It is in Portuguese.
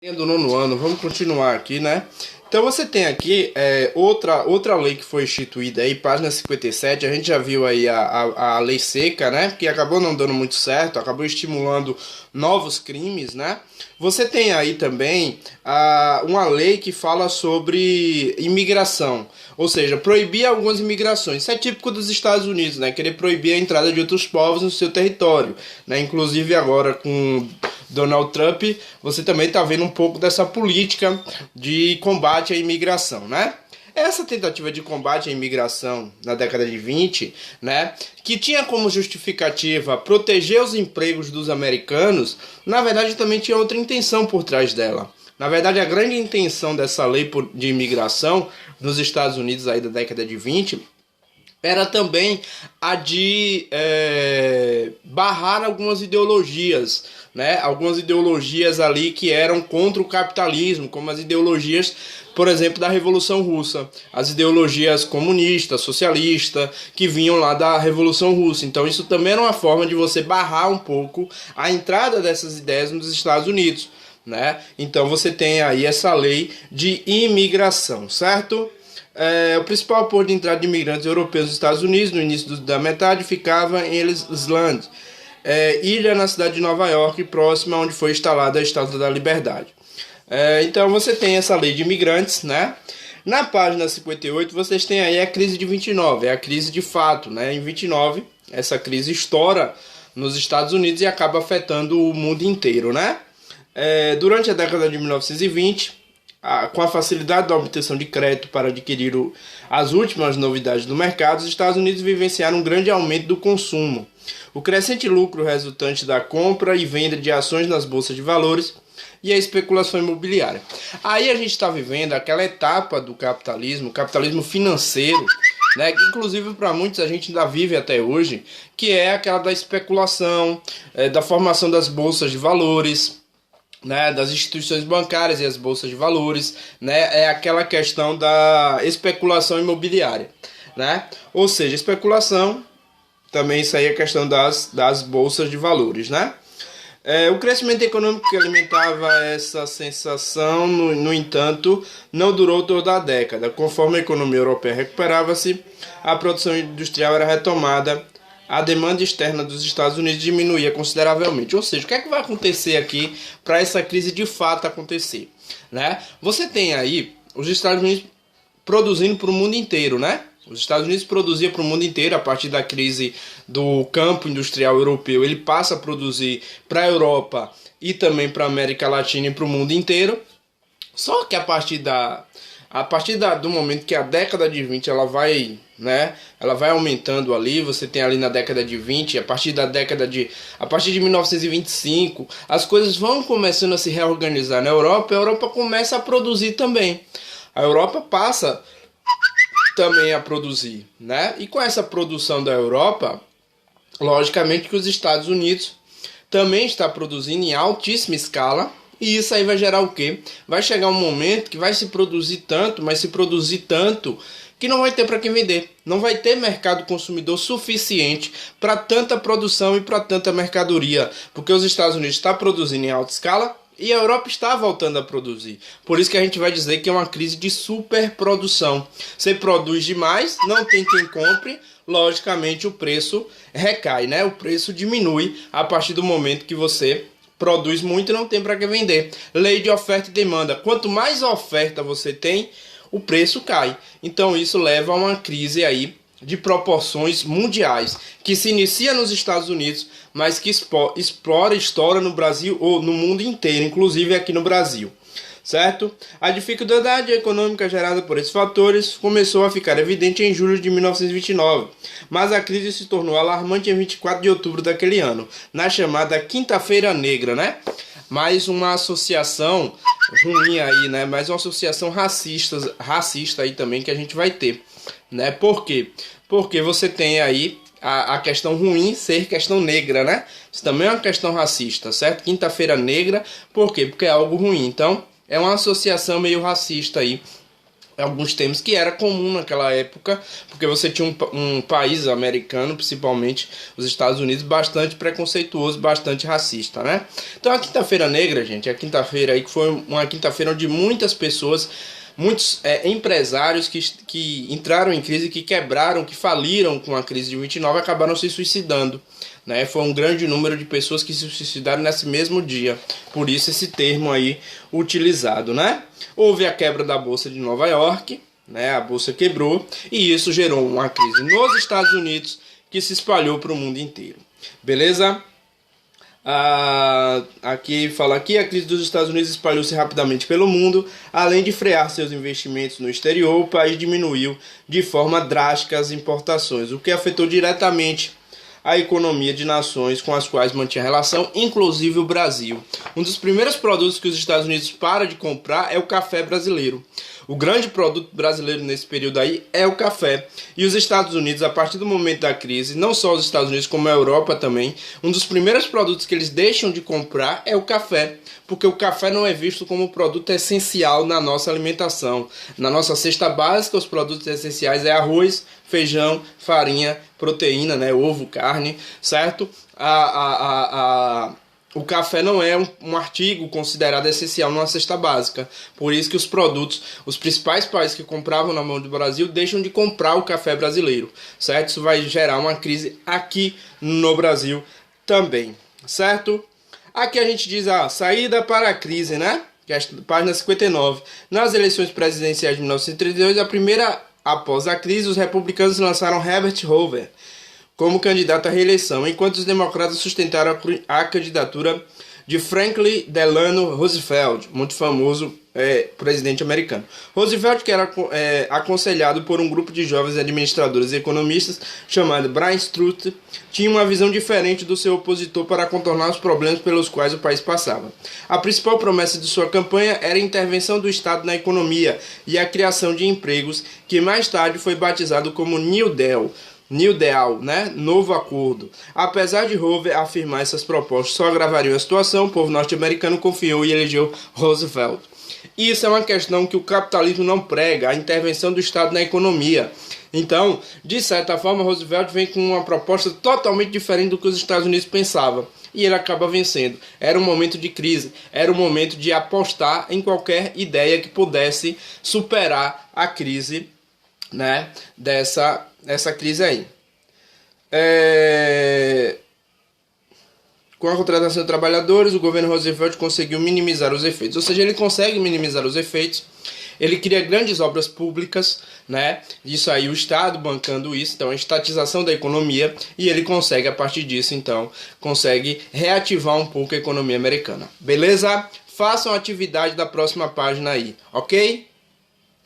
Do nono ano, vamos continuar aqui, né? Então você tem aqui outra lei que foi instituída aí, página 57. A gente já viu aí a lei seca, né? Que acabou não dando muito certo, acabou estimulando novos crimes, né? Você tem aí também uma lei que fala sobre imigração, ou seja, proibir algumas imigrações. Isso é típico dos Estados Unidos, né? Querer proibir a entrada de outros povos no seu território, né? Inclusive agora com Donald Trump, você também está vendo um pouco dessa política de combate à imigração, né? Essa tentativa de combate à imigração na década de 20, né, que tinha como justificativa proteger os empregos dos americanos, na verdade também tinha outra intenção por trás dela. Na verdade, a grande intenção dessa lei de imigração nos Estados Unidos aí da década de 20 era também a de barrar algumas ideologias, né? Algumas ideologias ali que eram contra o capitalismo, como as ideologias, por exemplo, da Revolução Russa, as ideologias comunistas, socialistas, que vinham lá da Revolução Russa. Então isso também era uma forma de você barrar um pouco a entrada dessas ideias nos Estados Unidos, né? Então você tem aí essa lei de imigração, certo? O principal porto de entrada de imigrantes europeus nos Estados Unidos, no início da metade, ficava em Ellis Island, ilha na cidade de Nova York, próxima onde foi instalada a Estátua da Liberdade. Então você tem essa lei de imigrantes, né? Na página 58 vocês têm aí a crise de 29, é a crise de fato, né? Em 29, essa crise estoura nos Estados Unidos e acaba afetando o mundo inteiro, né? Durante a década de 1920, com a facilidade da obtenção de crédito para adquirir as últimas novidades do mercado, os Estados Unidos vivenciaram um grande aumento do consumo. O crescente lucro resultante da compra e venda de ações nas bolsas de valores e a especulação imobiliária. Aí a gente está vivendo aquela etapa do capitalismo, o capitalismo financeiro, né, que inclusive para muitos a gente ainda vive até hoje, que é aquela da especulação, da formação das bolsas de valores, né, das instituições bancárias e as bolsas de valores, né, é aquela questão da especulação imobiliária, né? Ou seja, especulação, também isso aí é a questão das bolsas de valores, né? O crescimento econômico que alimentava essa sensação, no entanto, não durou toda a década. Conforme a economia europeia recuperava-se, a produção industrial era retomada, a demanda externa dos Estados Unidos diminuía consideravelmente. Ou seja, o que é que vai acontecer aqui para essa crise de fato acontecer, né? Você tem aí os Estados Unidos produzindo para o mundo inteiro, né? Os Estados Unidos produziam para o mundo inteiro a partir da crise do campo industrial europeu. Ele passa a produzir para a Europa e também para a América Latina e para o mundo inteiro. Só que a partir do momento que a década de 20 ela vai aumentando ali, você tem ali na década de 20, a partir de 1925, as coisas vão começando a se reorganizar na Europa, a Europa começa a produzir também. A Europa passa também a produzir, né? E com essa produção da Europa, logicamente que os Estados Unidos também está produzindo em altíssima escala. E isso aí vai gerar o quê? Vai chegar um momento que vai se produzir tanto, mas se produzir tanto que não vai ter para quem vender. Não vai ter mercado consumidor suficiente para tanta produção e para tanta mercadoria. Porque os Estados Unidos estão produzindo em alta escala e a Europa está voltando a produzir. Por isso que a gente vai dizer que é uma crise de superprodução. Você produz demais, não tem quem compre, logicamente o preço recai, né? O preço diminui a partir do momento que você produz muito e não tem para que vender. Lei de oferta e demanda. Quanto mais oferta você tem, o preço cai. Então isso leva a uma crise aí de proporções mundiais, que se inicia nos Estados Unidos, mas que estoura no Brasil ou no mundo inteiro, inclusive aqui no Brasil. Certo? A dificuldade econômica gerada por esses fatores começou a ficar evidente em julho de 1929, mas a crise se tornou alarmante em 24 de outubro daquele ano, na chamada Quinta-feira Negra, né? Mais uma associação ruim aí, né? Mais uma associação racista aí também que a gente vai ter, né? Por quê? Porque você tem aí a questão ruim ser questão negra, né? Isso também é uma questão racista, certo? Quinta-feira Negra, por quê? Porque é algo ruim. Então, é uma associação meio racista aí alguns termos que era comum naquela época, porque você tinha um país americano, principalmente os Estados Unidos, bastante preconceituoso, bastante racista, né? Então a Quinta-feira Negra, gente, a quinta-feira aí que foi uma quinta-feira onde muitas pessoas, muitos empresários que entraram em crise, que quebraram, que faliram com a crise de 29, acabaram se suicidando, né? Foi um grande número de pessoas que se suicidaram nesse mesmo dia, por isso esse termo aí utilizado, né? Houve a quebra da Bolsa de Nova York, né? A Bolsa quebrou e isso gerou uma crise nos Estados Unidos que se espalhou para o mundo inteiro. Beleza? Aqui fala aqui, a crise dos Estados Unidos espalhou-se rapidamente pelo mundo. Além de frear seus investimentos no exterior, o país diminuiu de forma drástica as importações, o que afetou diretamente a economia de nações com as quais mantinha relação, inclusive o Brasil. Um dos primeiros produtos que os Estados Unidos param de comprar é o café brasileiro. O grande produto brasileiro nesse período aí é o café. E os Estados Unidos, a partir do momento da crise, não só os Estados Unidos como a Europa também, um dos primeiros produtos que eles deixam de comprar é o café. Porque o café não é visto como um produto essencial na nossa alimentação. Na nossa cesta básica, os produtos essenciais é arroz, feijão, farinha, proteína, né, ovo, carne, certo? O café não é um artigo considerado essencial numa cesta básica. Por isso que os produtos, os principais países que compravam na mão do Brasil deixam de comprar o café brasileiro, certo? Isso vai gerar uma crise aqui no Brasil também, certo? Aqui a gente diz a saída para a crise, né? Que é a página 59. Nas eleições presidenciais de 1932, a primeira após a crise, os republicanos lançaram Herbert Hoover como candidato à reeleição, enquanto os democratas sustentaram a candidatura de Franklin Delano Roosevelt, muito famoso presidente americano. Roosevelt, que era aconselhado por um grupo de jovens administradores e economistas chamado Brian Strutt, tinha uma visão diferente do seu opositor para contornar os problemas pelos quais o país passava. A principal promessa de sua campanha era a intervenção do Estado na economia e a criação de empregos, que mais tarde foi batizado como New Deal, né? Novo Acordo. Apesar de Hoover afirmar essas propostas só agravariam a situação, o povo norte-americano confiou e elegeu Roosevelt. Isso é uma questão que o capitalismo não prega, a intervenção do Estado na economia. Então, de certa forma, Roosevelt vem com uma proposta totalmente diferente do que os Estados Unidos pensavam. E ele acaba vencendo. Era um momento de crise, era um momento de apostar em qualquer ideia que pudesse superar a crise, né, dessa crise aí. Com a contratação de trabalhadores, o governo Roosevelt conseguiu minimizar os efeitos. Ou seja, ele consegue minimizar os efeitos. Ele cria grandes obras públicas, né? Isso aí, o Estado bancando isso, então a estatização da economia, e ele consegue, a partir disso, então, consegue reativar um pouco a economia americana. Beleza? Façam a atividade da próxima página aí, ok?